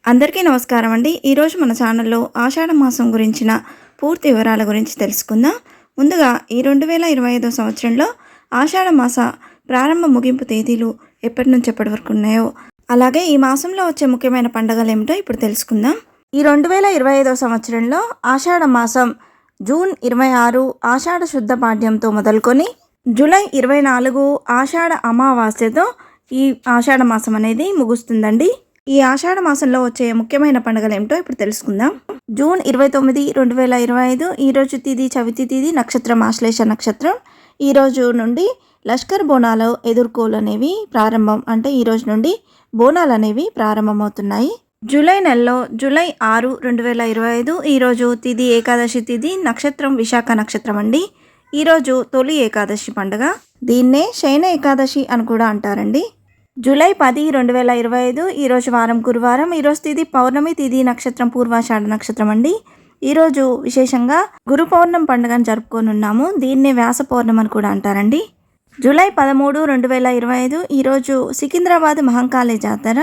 అందరికీ నమస్కారం అండి. ఈరోజు మన ఛానల్లో ఆషాఢ మాసం గురించిన పూర్తి వివరాల గురించి తెలుసుకుందాం. ముందుగా ఈ 2025 సంవత్సరంలో ఆషాఢ మాస ప్రారంభ ముగింపు తేదీలు ఎప్పటి నుంచి ఎప్పటి వరకు ఉన్నాయో, అలాగే ఈ మాసంలో వచ్చే ముఖ్యమైన పండుగలు ఏమిటో ఇప్పుడు తెలుసుకుందాం. ఈ 2025 సంవత్సరంలో ఆషాఢ మాసం జూన్ 26 ఆషాఢ శుద్ధ పాడ్యంతో మొదలుకొని జూలై 24 ఆషాఢ అమావాస్యతో ఈ ఆషాఢ మాసం అనేది ముగుస్తుందండి. ఈ ఆషాఢ మాసంలో వచ్చే ముఖ్యమైన పండుగలు ఏమిటో ఇప్పుడు తెలుసుకుందాం. జూన్ 29, 2025 ఈరోజు తిథి చవితి తిథి, నక్షత్రం ఆశ్లేష నక్షత్రం. ఈరోజు నుండి లష్కర్ బోనాలు ఎదుర్కోలు అనేవి ప్రారంభం, అంటే ఈరోజు నుండి బోనాలు అనేవి ప్రారంభమవుతున్నాయి. జూలై నెలలో జూలై 6, 2025 ఈరోజు తిథి ఏకాదశి తిథి, నక్షత్రం విశాఖ నక్షత్రం అండి. ఈరోజు తొలి ఏకాదశి పండుగ, దీన్నే శయన ఏకాదశి అని కూడా అంటారండి. జూలై 10, 2025 ఈరోజు వారం గురువారం. ఈరోజు తిథి పౌర్ణమి తిథి, నక్షత్రం పూర్వాషాఢ నక్షత్రం అండి. ఈరోజు విశేషంగా గురు పౌర్ణమి పండుగను జరుపుకోనున్నాము, దీన్నే వ్యాస పౌర్ణమి అని కూడా అంటారండి. జూలై 13, 2025 ఈరోజు సికింద్రాబాద్ మహంకాళి జాతర.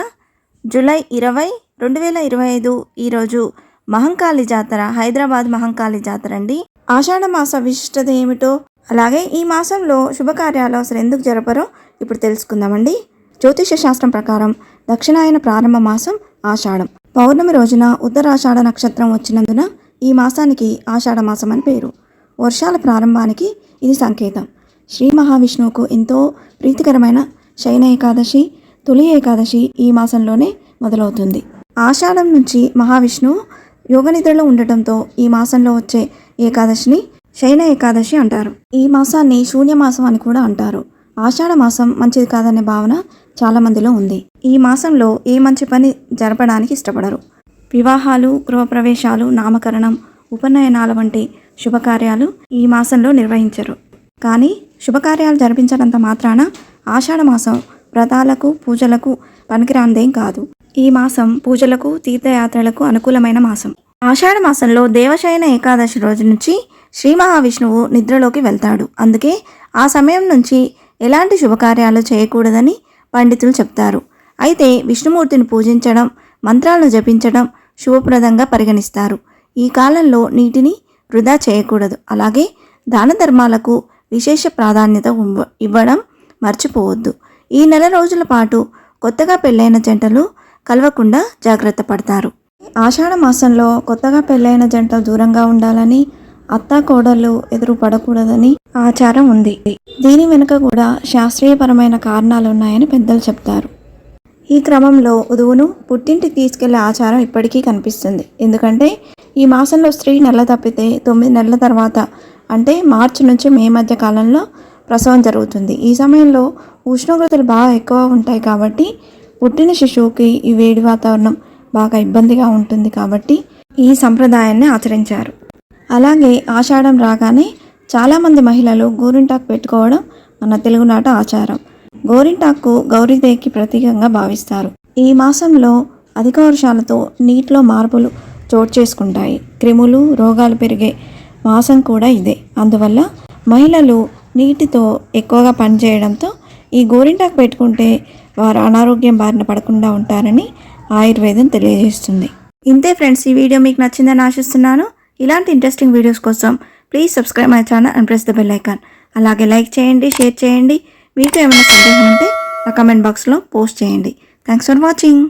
జూలై 20, 2025 ఈరోజు మహంకాళి జాతర, హైదరాబాద్ మహంకాళి జాతర అండి. ఆషాఢ మాస విశిష్టత ఏమిటో, అలాగే ఈ మాసంలో శుభకార్యాలు అసలు ఎందుకు జరపరో ఇప్పుడు తెలుసుకుందామండి. జ్యోతిష శాస్త్రం ప్రకారం దక్షిణాయన ప్రారంభ మాసం ఆషాఢం. పౌర్ణమి రోజున ఉత్తరాషాఢ నక్షత్రం వచ్చినందున ఈ మాసానికి ఆషాఢ మాసం అని పేరు. వర్షాల ప్రారంభానికి ఇది సంకేతం. శ్రీ మహావిష్ణువుకు ఎంతో ప్రీతికరమైన శయన ఏకాదశి, తొలి ఏకాదశి ఈ మాసంలోనే మొదలవుతుంది. ఆషాఢం నుంచి మహావిష్ణువు యోగనిద్రలో ఉండటంతో ఈ మాసంలో వచ్చే ఏకాదశిని శయన ఏకాదశి అంటారు. ఈ మాసాన్ని శూన్యమాసం అని కూడా అంటారు. ఆషాఢ మాసం మంచిది కాదనే భావన చాలా మందిలో ఉంది. ఈ మాసంలో ఏ మంచి పని జరపడానికి ఇష్టపడరు. వివాహాలు, గృహప్రవేశాలు, నామకరణం, ఉపనయనాల వంటి శుభకార్యాలు ఈ మాసంలో నిర్వహించరు. కానీ శుభకార్యాలు జరిపించడంత మాత్రాన ఆషాఢ మాసం వ్రతాలకు, పూజలకు పనికిరాందేం కాదు. ఈ మాసం పూజలకు, తీర్థయాత్రలకు అనుకూలమైన మాసం. ఆషాఢ మాసంలో దేవశయన ఏకాదశి రోజు నుంచి శ్రీ మహావిష్ణువు నిద్రలోకి వెళ్తాడు. అందుకే ఆ సమయం నుంచి ఎలాంటి శుభకార్యాలు చేయకూడదని పండితులు చెప్తారు. అయితే విష్ణుమూర్తిని పూజించడం, మంత్రాలను జపించడం శుభప్రదంగా పరిగణిస్తారు. ఈ కాలంలో నీటిని వృధా చేయకూడదు. అలాగే దాన ధర్మాలకు విశేష ప్రాధాన్యత ఇవ్వడం మర్చిపోవద్దు. ఈ నెల రోజుల పాటు కొత్తగా పెళ్ళైన జంటలు కలవకుండా జాగ్రత్త పడతారు. ఆషాఢ మాసంలో కొత్తగా పెళ్ళైన జంటలు దూరంగా ఉండాలని, అత్తా కోడళ్ళు ఎదురు పడకూడదని ఆచారం ఉంది. దీని వెనుక కూడా శాస్త్రీయపరమైన కారణాలు ఉన్నాయని పెద్దలు చెప్తారు. ఈ క్రమంలో వధువును పుట్టింటికి తీసుకెళ్లే ఆచారం ఇప్పటికీ కనిపిస్తుంది. ఎందుకంటే ఈ మాసంలో స్త్రీ నెల తప్పితే 9 నెలల తర్వాత, అంటే మార్చి నుంచి మే మధ్య కాలంలో ప్రసవం జరుగుతుంది. ఈ సమయంలో ఉష్ణోగ్రతలు బాగా ఎక్కువ ఉంటాయి కాబట్టి పుట్టిన శిశువుకి ఈ వేడి వాతావరణం బాగా ఇబ్బందిగా ఉంటుంది కాబట్టి ఈ సంప్రదాయాన్ని ఆచరించారు. అలాగే ఆషాఢం రాగానే చాలామంది మహిళలు గోరింటాకు పెట్టుకోవడం మన తెలుగునాట ఆచారం. గోరింటాకు గౌరీదేవికి ప్రతీకంగా భావిస్తారు. ఈ మాసంలో అధిక వర్షాలతో నీటిలో మార్పులు చోటు చేసుకుంటాయి. క్రిములు, రోగాలు పెరిగే మాసం కూడా ఇదే. అందువల్ల మహిళలు నీటితో ఎక్కువగా పనిచేయడంతో ఈ గోరింటాకు పెట్టుకుంటే వారు అనారోగ్యం బారిన పడకుండా ఉంటారని ఆయుర్వేదం తెలియజేస్తుంది. ఇంతే ఫ్రెండ్స్, ఈ వీడియో మీకు నచ్చిందని ఆశిస్తున్నాను. ఇలాంటి ఇంట్రెస్టింగ్ వీడియోస్ కోసం please subscribe my channel and press the bell icon. అలాగే లైక్ చేయండి, షేర్ చేయండి. మీకు ఏమైనా సందేహం ఉంటే నా కమెంట్ బాక్స్లో పోస్ట్ చేయండి. Thanks for watching.